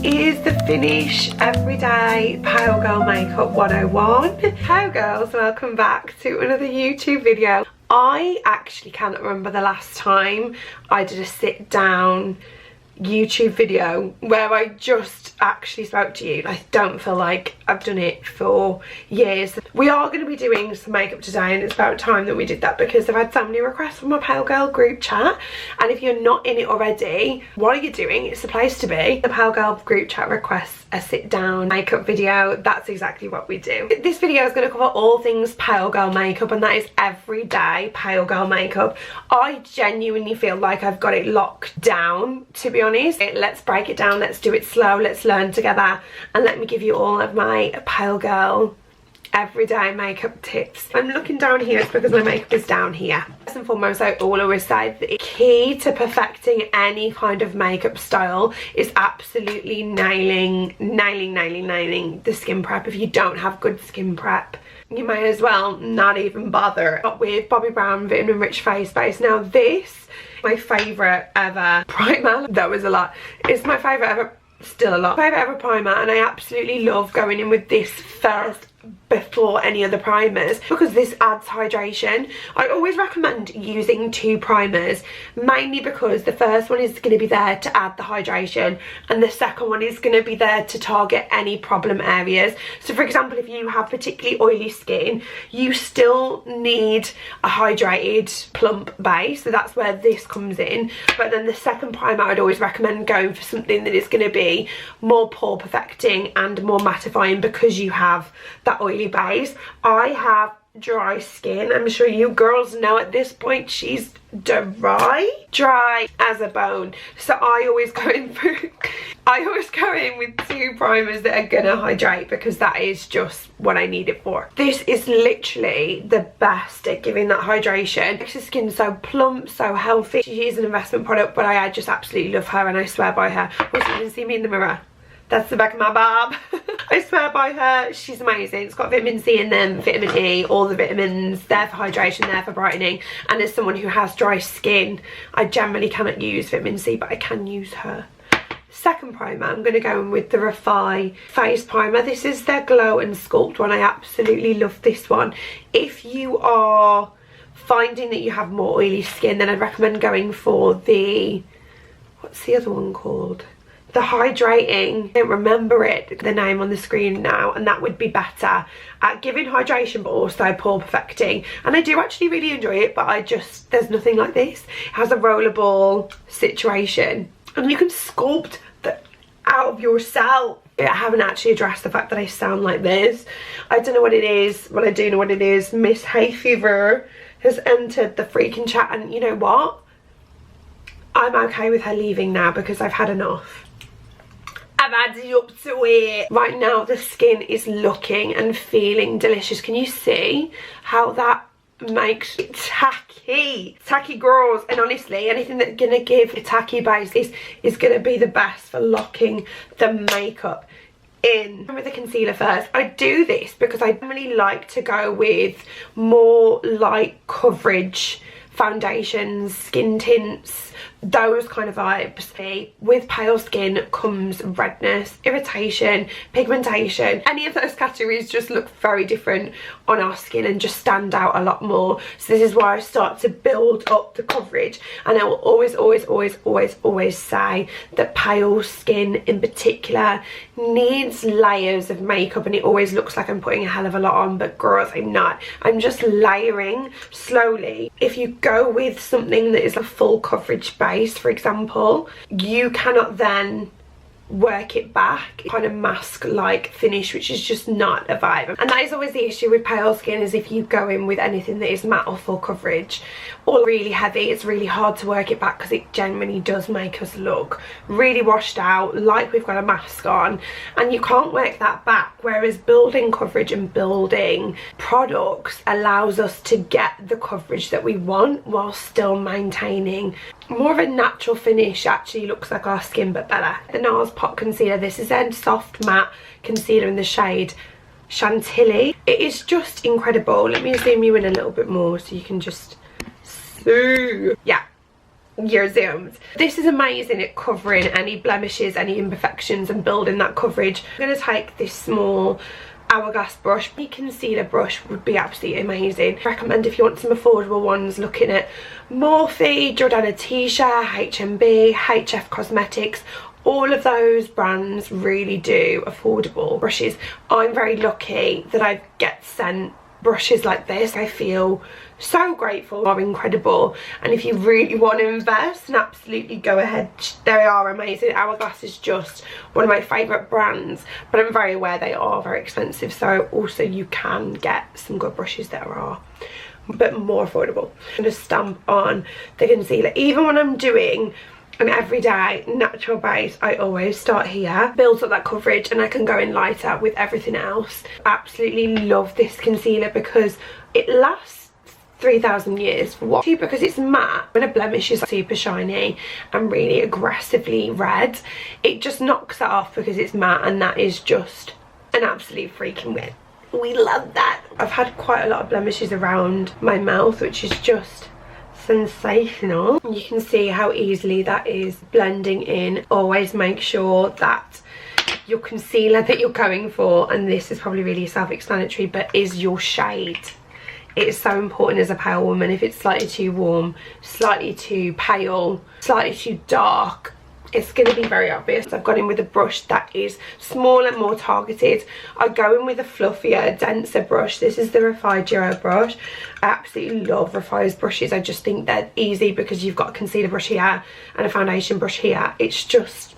is the Finish Everyday Pale Girl Makeup 101. Hello girls, welcome back to another YouTube video. I actually cannot remember the last time I did a sit down YouTube video where I just actually spoke to you. I don't feel like I've done it for years. We are going to be doing some makeup today, and it's about time that we did that because I've had so many requests from my Pale Girl group chat, and if you're not in it already, what are you doing? It's the place to be. The Pale Girl group chat requests a sit down makeup video. That's exactly what we do. This video is going to cover all things Pale Girl makeup, and that is everyday Pale Girl makeup. I genuinely feel like I've got it locked down, to be honest. Let's break it down, let's do it slow, let's learn together, and let me give you all of my Pale Girl everyday makeup tips. I'm looking down here, it's because my makeup is down here. First and foremost, I always say the key to perfecting any kind of makeup style is absolutely nailing the skin prep. If you don't have good skin prep, you may as well not even bother. With Bobbi Brown Vitamin Enriched Face Base. Now this, my favourite ever primer. That was a lot. It's my favourite ever, still a lot. Favourite ever primer, and I absolutely love going in with this first before any other primers because this adds hydration. I always recommend using two primers, mainly because the first one is going to be there to add the hydration and the second one is going to be there to target any problem areas. So for example, if you have particularly oily skin, you still need a hydrated plump base, so that's where this comes in. But then the second primer, I'd always recommend going for something that is going to be more pore perfecting and more mattifying because you have that oily base. I have dry skin. I'm sure you girls know at this point she's dry as a bone. So I always go in with two primers that are gonna hydrate because that is just what I need it for. This is literally the best at giving that hydration. Makes the skin so plump, so healthy. She is an investment product, but I just absolutely love her and I swear by her. Also, you can see me in the mirror. That's the back of my bob. I swear by her, she's amazing. It's got vitamin C in them, vitamin E, all the vitamins, there for hydration, there for brightening. And as someone who has dry skin, I generally cannot use vitamin C, but I can use her. Second primer, I'm going to go in with the Refy face primer. This is their Glow and Sculpt one. I absolutely love this one. If you are finding that you have more oily skin, then I'd recommend going for the, what's the other one called? The hydrating, I don't remember the name on the screen now, and that would be better at giving hydration but also pore perfecting. And I do actually really enjoy it, but there's nothing like this. It has a rollerball situation and you can sculpt out of yourself. I haven't actually addressed the fact that I sound like this. I don't know what it is, but I do know what it is. Miss Hay Fever has entered the freaking chat, and you know what? I'm okay with her leaving now because I've had enough. I've had it up to it. Right now the skin is looking and feeling delicious. Can you see how that makes it tacky? Tacky girls. And honestly, anything that's gonna give a tacky base is gonna be the best for locking the makeup in. With the concealer first, I do this because I normally like to go with more light coverage foundations, skin tints, those kind of vibes. With pale skin comes redness, irritation, pigmentation. Any of those categories just look very different on our skin and just stand out a lot more. So this is why I start to build up the coverage, and I will always say that pale skin in particular needs layers of makeup, and it always looks like I'm putting a hell of a lot on, but girls, I'm not. I'm just layering slowly. If you go with something that is a full coverage base, for example, you cannot then work it back, kind of mask like finish, which is just not a vibe. And that is always the issue with pale skin, is if you go in with anything that is matte or full coverage or really heavy, it's really hard to work it back because it genuinely does make us look really washed out, like we've got a mask on, and you can't work that back. Whereas building coverage and building products allows us to get the coverage that we want while still maintaining more of a natural finish. Actually looks like our skin but better. The NARS Pot Concealer, this is a soft matte concealer in the shade Chantilly. It is just incredible. Let me zoom you in a little bit more so you can just see. Yeah, you're zoomed. This is amazing at covering any blemishes, any imperfections, and building that coverage. I'm going to take this small Hourglass brush. Any concealer brush would be absolutely amazing. I recommend if you want some affordable ones, looking at Morphe, Jordana T-shirt, HMB, HF Cosmetics. All of those brands really do affordable brushes. I'm very lucky that I get sent brushes like this. I feel so grateful, are incredible, and if you really want to invest, then absolutely go ahead. They are amazing. Hourglass is just one of my favourite brands, but I'm very aware they are very expensive, so also you can get some good brushes that are but more affordable. I'm going to stamp on the concealer. Even when I'm doing an everyday natural base, I always start here, builds up that coverage, and I can go in lighter with everything else. Absolutely love this concealer because it lasts 3,000 years. For what? Because it's matte. When a blemish is super shiny and really aggressively red, it just knocks that off because it's matte, and that is just an absolute freaking win. We love that. I've had quite a lot of blemishes around my mouth, which is just sensational. You can see how easily that is blending in. Always make sure that your concealer that you're going for, and this is probably really self-explanatory, but is your shade. It is so important as a pale woman. If it's slightly too warm, slightly too pale, slightly too dark, it's going to be very obvious. I've gone in with a brush that is smaller, more targeted. I go in with a fluffier, denser brush. This is the Refy Duo brush. I absolutely love Refy's brushes. I just think they're easy because you've got a concealer brush here and a foundation brush here. It's just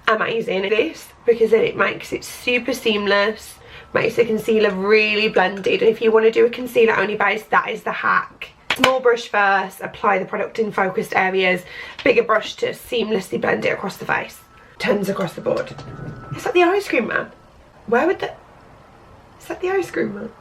amazing. This, because then it makes it super seamless, makes the concealer really blended, and if you want to do a concealer only base, that is the hack. Small brush first, apply the product in focused areas, bigger brush to seamlessly blend it across the face. Turns across the board. Is that the ice cream man? Where would the... Is that the ice cream man?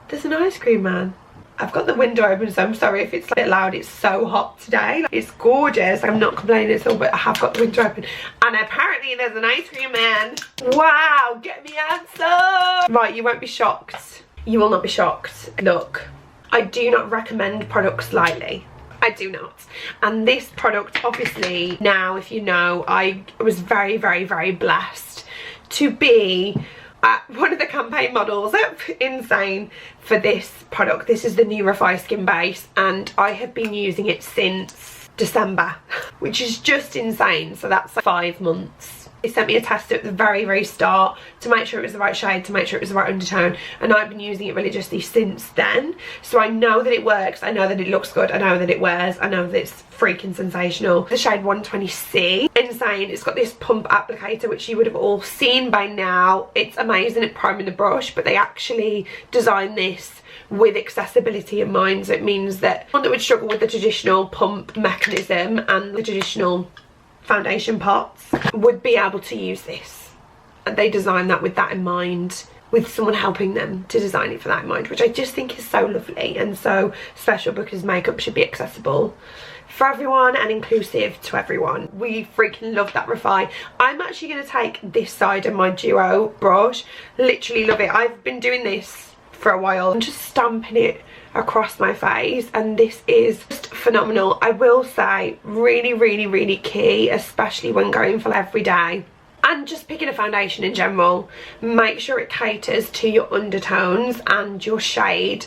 There's an ice cream man. I've got the window open, so I'm sorry if it's a bit loud. It's so hot today. It's gorgeous. I'm not complaining at all, but I have got the window open. And apparently there's an ice cream man. Wow, get me outside. Right, you won't be shocked. You will not be shocked. Look, I do not recommend products lightly. I do not. And this product, obviously, now, if you know, I was very, very, very blessed to be one of the campaign models. Insane for this product. This is the new Refy Skin Base, and I have been using it since December, which is just insane. So that's like 5 months. They sent me a test at the very, very start to make sure it was the right shade, to make sure it was the right undertone, and I've been using it religiously since then. So I know that it works, I know that it looks good, I know that it wears, I know that it's freaking sensational. The shade 120C, insane. It's got this pump applicator, which you would have all seen by now. It's amazing at priming the brush, but they actually designed this with accessibility in mind. So it means that one that would struggle with the traditional pump mechanism and the traditional foundation pots would be able to use this, and they designed that with that in mind, with someone helping them to design it for that in mind, which I just think is so lovely and so special, because makeup should be accessible for everyone and inclusive to everyone. We freaking love that Refy. I'm actually going to take this side of my Duo brush. Literally love it. I've been doing this for a while. I'm just stamping it across my face, and this is just phenomenal. I will say really, really, really key, especially when going for everyday and just picking a foundation in general. Make sure it caters to your undertones and your shade.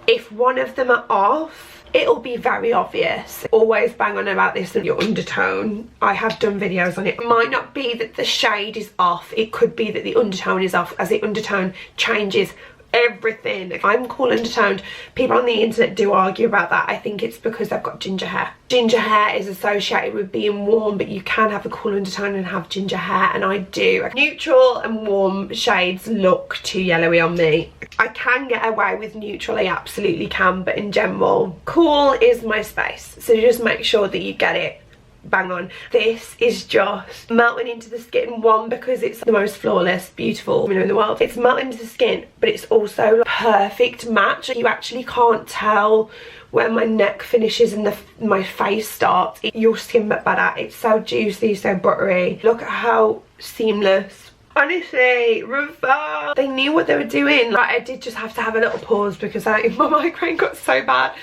If one of them are off, it'll be very obvious. Always bang on about this and your undertone. I have done videos on it. It might not be that the shade is off, it could be that the undertone is off, as the undertone changes everything. If I'm cool undertoned, people on the internet do argue about that. I think it's because I've got ginger hair. Ginger hair is associated with being warm, but you can have a cool undertone and have ginger hair, and I do. Neutral and warm shades look too yellowy on me. I can get away with neutral, I absolutely can, but in general, cool is my space. So just make sure that you get it bang on. This is just melting into the skin, one, because it's the most flawless, beautiful woman in the world. It's melting into the skin, but it's also a perfect match. You actually can't tell where my neck finishes and my face starts. Your skin but better. It's so juicy, so buttery. Look at how seamless. Honestly, Refy, they knew what they were doing. Like, I did just have to have a little pause because my migraine got so bad.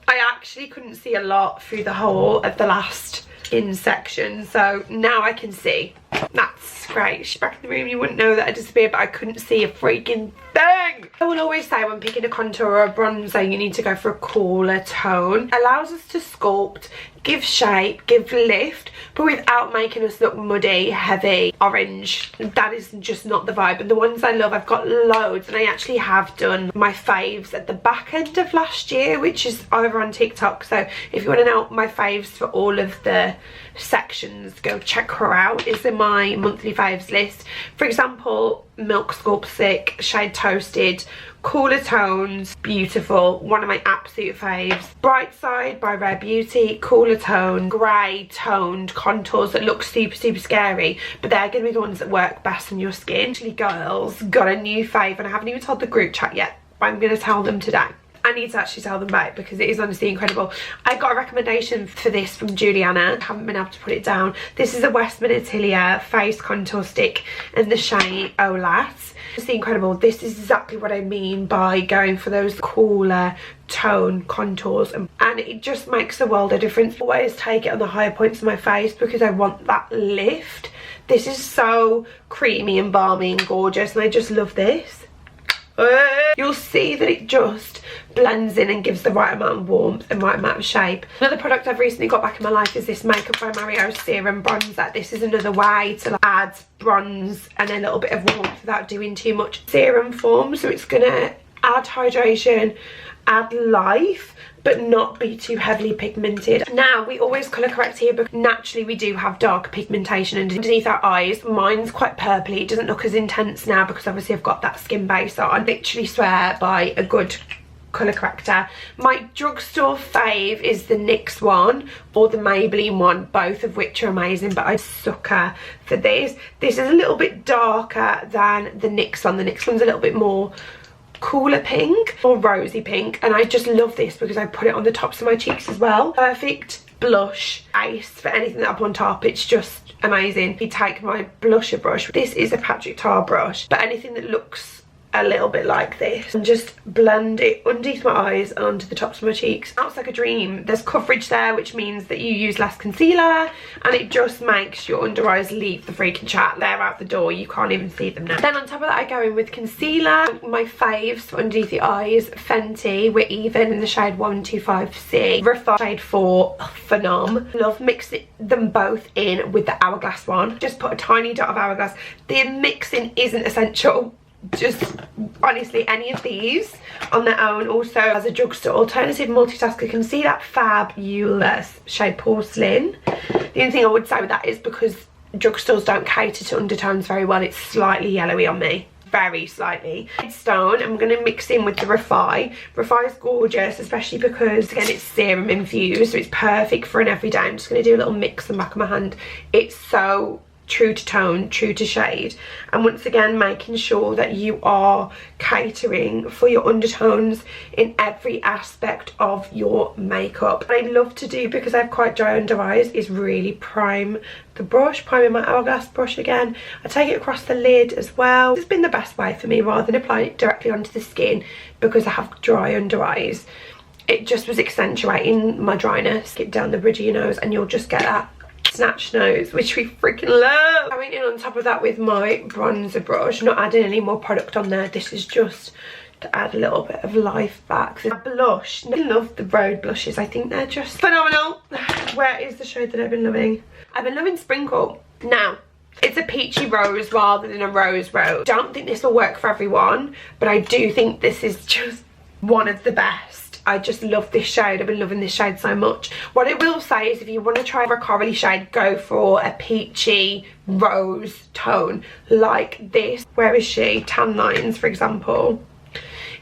I actually couldn't see a lot through the whole of the last in section, so now I can see. That's great. She's back in the room. You wouldn't know that I disappeared, but I couldn't see a freaking thing. I will always say when picking a contour or a bronzer, you need to go for a cooler tone. It allows us to sculpt, give shape, give lift, but without making us look muddy, heavy, orange. That is just not the vibe. And the ones I love, I've got loads, and I actually have done my faves at the back end of last year, which is over on TikTok. So if you want to know my faves for all of the sections, go check her out. It's in my monthly faves list. For example, Milk Sculpt Thick, Shade Toasted, cooler tones, beautiful, one of my absolute faves. Bright Side by Rare Beauty, cooler tone, grey toned contours that look super scary, but they're going to be the ones that work best on your skin. Actually, girls, got a new fave, and I haven't even told the group chat yet, but I'm going to tell them today. I need to actually tell them about it because it is honestly incredible. I got a recommendation for this from Juliana. I haven't been able to put it down. This is a Westman Atelier face contour stick in the shade Au Lait. It's incredible. This is exactly what I mean by going for those cooler tone contours, and it just makes a world of difference. I always take it on the higher points of my face because I want that lift. This is so creamy and balmy and gorgeous, and I just love this. You'll see that it just blends in and gives the right amount of warmth and right amount of shape. Another product I've recently got back in my life is this Makeup by Mario Serum Bronzer. This is another way to add bronze and a little bit of warmth without doing too much. Serum form, so it's gonna add hydration, add life, but not be too heavily pigmented. Now, we always colour correct here because naturally we do have dark pigmentation underneath our eyes. Mine's quite purpley. It doesn't look as intense now because obviously I've got that skin base on. I literally swear by a good colour corrector. My drugstore fave is the NYX one or the Maybelline one, both of which are amazing, but I'm a sucker for this. This is a little bit darker than the NYX one. The NYX one's a little bit more cooler pink or rosy pink, and I just love this because I put it on the tops of my cheeks as well. Perfect blush base for anything that I put on top. It's just amazing. You take my blusher brush. This is a Patrick Tar brush, but anything that looks a little bit like this, and just blend it underneath my eyes and onto the tops of my cheeks. That's like a dream. There's coverage there, which means that you use less concealer, and it just makes your under eyes leave the freaking chat. They're out the door. You can't even see them now. Then on top of that, I go in with concealer. My faves for underneath the eyes, Fenty, We're Even in the shade 125C, Refy shade 4, Phenom. Love mixing them both in with the Hourglass one. Just put a tiny dot of Hourglass. The mixing isn't essential. Just honestly, any of these on their own. Also, as a drugstore alternative multitasker, can see that fabulous shade Porcelain. The only thing I would say with that is because drugstores don't cater to undertones very well, it's slightly yellowy on me, very slightly. Stone, I'm going to mix in with the Refy. Refy is gorgeous, especially because again it's serum infused, so it's perfect for an everyday. I'm just going to do a little mix on the back of my hand. It's so true to tone, true to shade, and once again making sure that you are catering for your undertones in every aspect of your makeup. What I love to do, because I have quite dry under eyes, is really prime the brush, priming my Hourglass brush again. I take it across the lid as well. It's been the best way for me rather than applying it directly onto the skin because I have dry under eyes. It just was accentuating my dryness. Get down the bridge of your nose and you'll just get that snatch nose, which we freaking love. Going in on top of that with my bronzer brush, not adding any more product on there. This is just to add a little bit of life back. The blush, I love the Rhode blushes. I think they're just phenomenal. Where is the shade that I've been loving? I've been loving Sprinkle. Now, it's a peachy rose rather than a rose rose. Don't think this will work for everyone, but I do think this is just one of the best. I just love this shade. I've been loving this shade so much. What I will say is if you want to try a corally shade, go for a peachy rose tone like this. Where is she? Tan Lines, for example.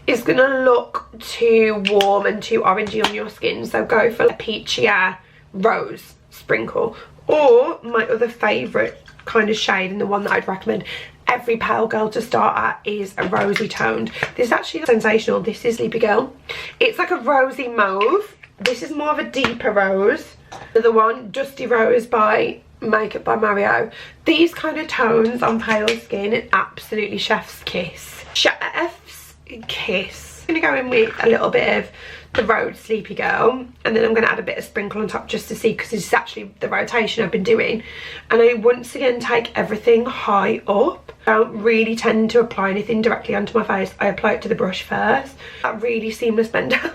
It's going to look too warm and too orangey on your skin, so go for a peachier rose Sprinkle. Or my other favourite kind of shade, and the one that I'd recommend every pale girl to start at, is a rosy toned. This is actually sensational. This is Sleepy Girl. It's like a rosy mauve. This is more of a deeper rose. The one, Dusty Rose by Makeup by Mario. These kind of tones on pale skin, absolutely chef's kiss. Chef's kiss. I'm going to go in with a little bit of the Rhode Sleepy Girl, and then I'm going to add a bit of sprinkle on top just to see, because this is actually the rotation I've been doing. And I once again take everything high up. I don't really tend to apply anything directly onto my face. I apply it to the brush first. That really seamless blender.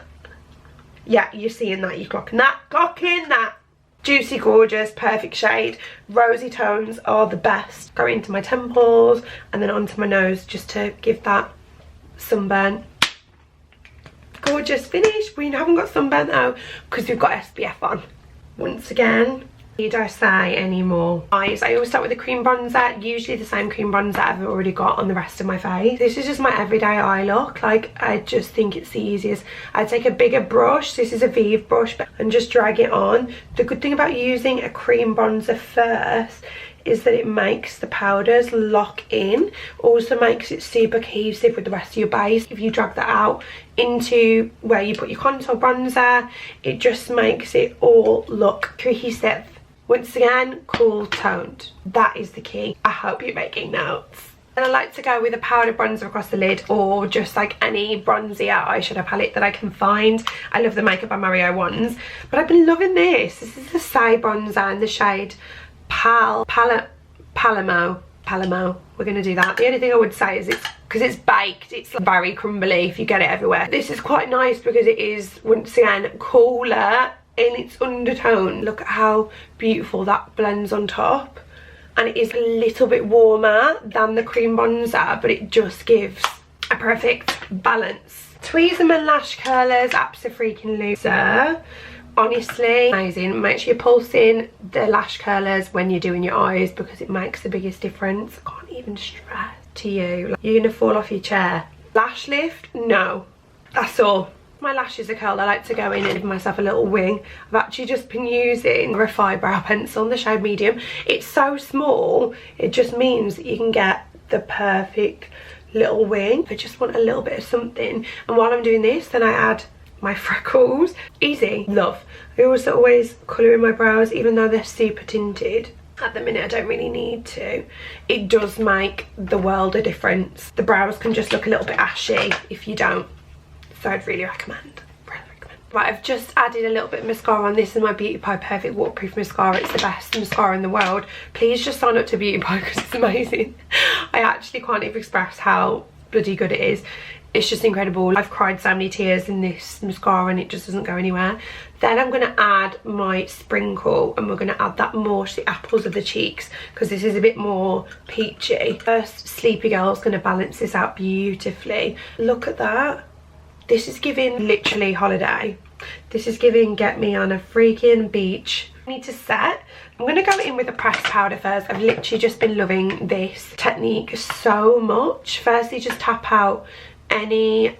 Yeah, you're seeing that, you're clocking that. Juicy, gorgeous, perfect shade. Rosy tones are the best. Go into my temples and then onto my nose just to give that sunburn. Gorgeous finish. We haven't got sunburn though because we've got SPF on. Once again, need I say any more? Eyes. I always start with a cream bronzer, usually the same cream bronzer I've already got on the rest of my face. This is just my everyday eye look. Like, I just think it's the easiest. I take a bigger brush, this is a Vive brush, and just drag it on. The good thing about using a cream bronzer first is that it makes the powders lock in, also makes it super cohesive with the rest of your base. If you drag that out into where you put your contour bronzer, it just makes it all look cohesive. Once again, cool toned. That is the key. I hope you're making notes. And I like to go with a powder bronzer across the lid, or just like any bronzier eyeshadow palette that I can find. I love the Makeup by Mario ones, but I've been loving this. This is the Saie Bronzer in the shade Palamo. We're gonna do that. The only thing I would say is it's because it's baked, it's like very crumbly if you get it everywhere. This is quite nice because it is, once again, cooler in its undertone. Look at how beautiful that blends on top, and it is a little bit warmer than the cream bronzer, but it just gives a perfect balance. Tweezerman lash curlers, abso-freaking-loser. Honestly, amazing. Make sure you're pulsing the lash curlers when you're doing your eyes because it makes the biggest difference. I can't even stress to you. Like, you're gonna fall off your chair. Lash lift? No. That's all. My lashes are curled. I like to go in and give myself a little wing. I've actually just been using Refy brow pencil in the shade medium. It's so small, it just means that you can get the perfect little wing. I just want a little bit of something. And while I'm doing this, then I add my freckles. Easy. Love. I also always colour in my brows, even though they're super tinted. At the minute I don't really need to. It does make the world a difference. The brows can just look a little bit ashy if you don't. So I'd really recommend. Right, I've just added a little bit of mascara on. This is my Beauty Pie Perfect Waterproof Mascara. It's the best mascara in the world. Please just sign up to Beauty Pie because it's amazing. I actually can't even express how bloody good it is. It's just incredible. I've cried so many tears in this mascara and it just doesn't go anywhere. Then I'm going to add my sprinkle, and we're going to add that more to the apples of the cheeks because this is a bit more peachy. First, Sleepy Girl's going to balance this out beautifully. Look at that. This is giving literally holiday. This is giving get me on a freaking beach. I need to set. I'm going to go in with a pressed powder first. I've literally just been loving this technique so much. Firstly, just tap out any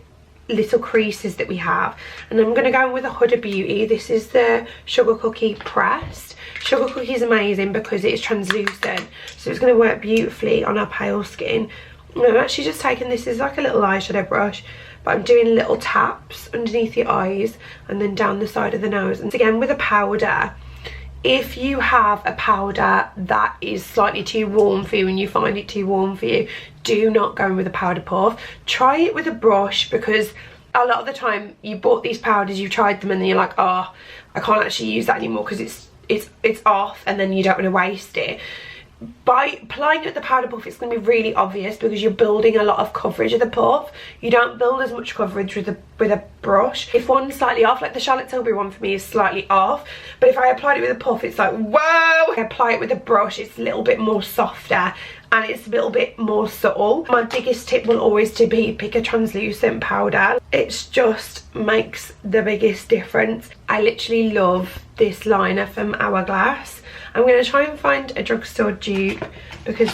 little creases that we have, and I'm going to go in with a Huda Beauty. This is the Sugar Cookie pressed. Sugar Cookie is amazing because it is translucent, so it's going to work beautifully on our pale skin. And I'm actually just taking this as like a little eyeshadow brush, but I'm doing little taps underneath the eyes and then down the side of the nose. And again, with a powder, if you have a powder that is slightly too warm for you and you find it too warm for you, do not go in with a powder puff. Try it with a brush, because a lot of the time you bought these powders, you've tried them, and then you're like, oh, I can't actually use that anymore because it's off, and then you don't want to waste it. By applying it with the powder puff, it's going to be really obvious because you're building a lot of coverage of the puff. You don't build as much coverage with a brush. If one's slightly off, like the Charlotte Tilbury one for me is slightly off, but if I applied it with a puff, it's like, whoa! I apply it with a brush, it's a little bit more softer and it's a little bit more subtle. My biggest tip will always to be pick a translucent powder. It just makes the biggest difference. I literally love this liner from Hourglass. I'm going to try and find a drugstore dupe because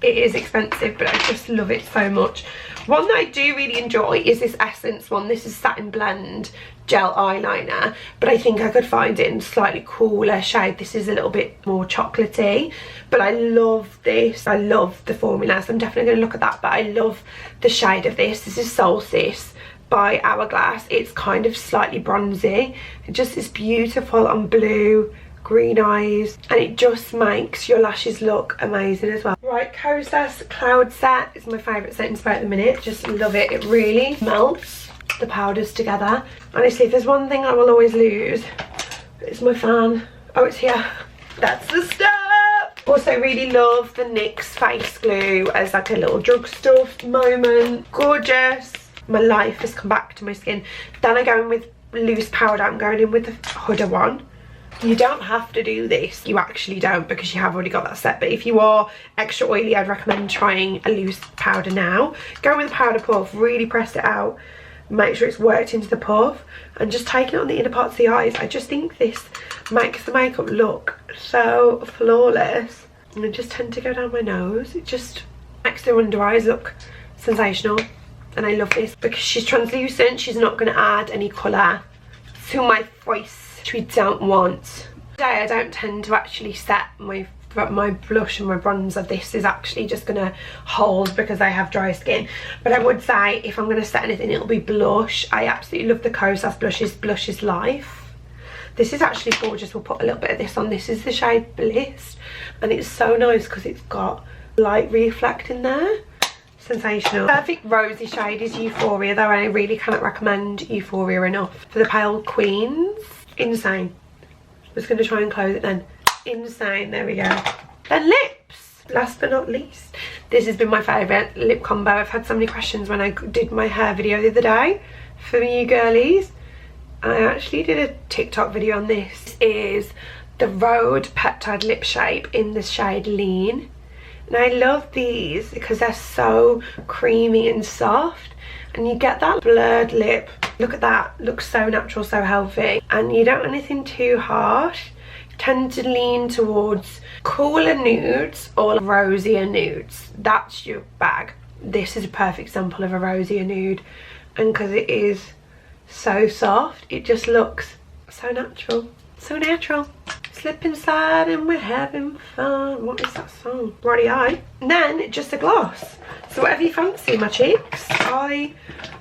it is expensive, but I just love it so much. One that I do really enjoy is this Essence one. This is Satin Blend Gel Eyeliner, but I think I could find it in a slightly cooler shade. This is a little bit more chocolatey, but I love this. I love the formula, so I'm definitely going to look at that, but I love the shade of this. This is Solstice by Hourglass. It's kind of slightly bronzy. It just is beautiful on blue, green eyes, and it just makes your lashes look amazing as well. Right, Kosas Cloud Set is my favourite setting spray at the minute. Just love it. It really melts the powders together. Honestly, if there's one thing I will always lose, it's my fan. Oh, it's here. That's the stuff. Also really love the NYX face glue as like a little drugstore moment. Gorgeous. My life has come back to my skin. Then I go in with loose powder. I'm going in with the Huda one. You don't have to do this, you actually don't, because you have already got that set, but if you are extra oily, I'd recommend trying a loose powder now. Go with the powder puff, really press it out, make sure it's worked into the puff, and just taking it on the inner parts of the eyes. I just think this makes the makeup look so flawless, and I just tend to go down my nose. It just makes the under eyes look sensational, and I love this because she's translucent. She's not going to add any colour to my face, which we don't want. Today I don't tend to actually set my blush and my bronzer. This is actually just going to hold because I have dry skin, but I would say if I'm going to set anything, it'll be blush. I absolutely love the Kosas blushes. Blush is life. This is actually gorgeous. We'll put a little bit of this on. This is the shade Bliss, and it's so nice because it's got light reflect in there. Sensational. Perfect rosy shade is Euphoria, though I really cannot recommend Euphoria enough. For the pale queens, insane. I was going to try and close it then. Insane. There we go. Then lips. Last but not least, this has been my favourite lip combo. I've had so many questions when I did my hair video the other day for you girlies. I actually did a TikTok video on this. This is the Rhode Peptide Lip Shape in the shade Lean. And I love these because they're so creamy and soft, and you get that blurred lip. Look at that, looks so natural, so healthy, and you don't want anything too harsh. Tend to lean towards cooler nudes or rosier nudes. That's your bag. This is a perfect example of a rosier nude, and because it is so soft, it just looks so natural. So natural. Slip inside and we're having fun. What is that song? Rhode. And then just a gloss. So whatever you fancy, my cheeks. I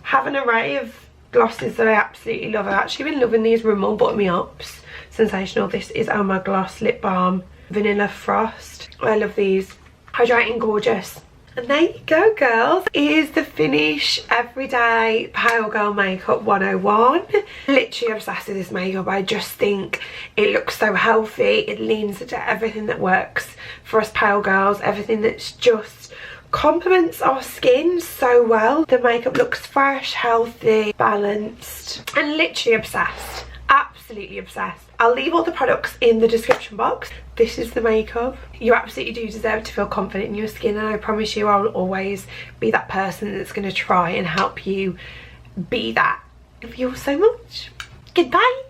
have an array of glosses that I absolutely love. I've actually been loving these Rimmel Butter Me Ups. Sensational. This is Oh My Gloss Lip Balm Vanilla Frost. I love these. Hydrating, gorgeous. And there you go, girls. Is the finish everyday pale girl makeup 101. Literally obsessed with this makeup. I just think it looks so healthy. It leans into everything that works for us pale girls, everything that's just complements our skin so well. The makeup looks fresh, healthy, balanced, and literally obsessed. Absolutely obsessed. I'll leave all the products in the description box. This is the makeup. You absolutely do deserve to feel confident in your skin, and I promise you I'll always be that person that's going to try and help you be that. Love you all so much. Goodbye.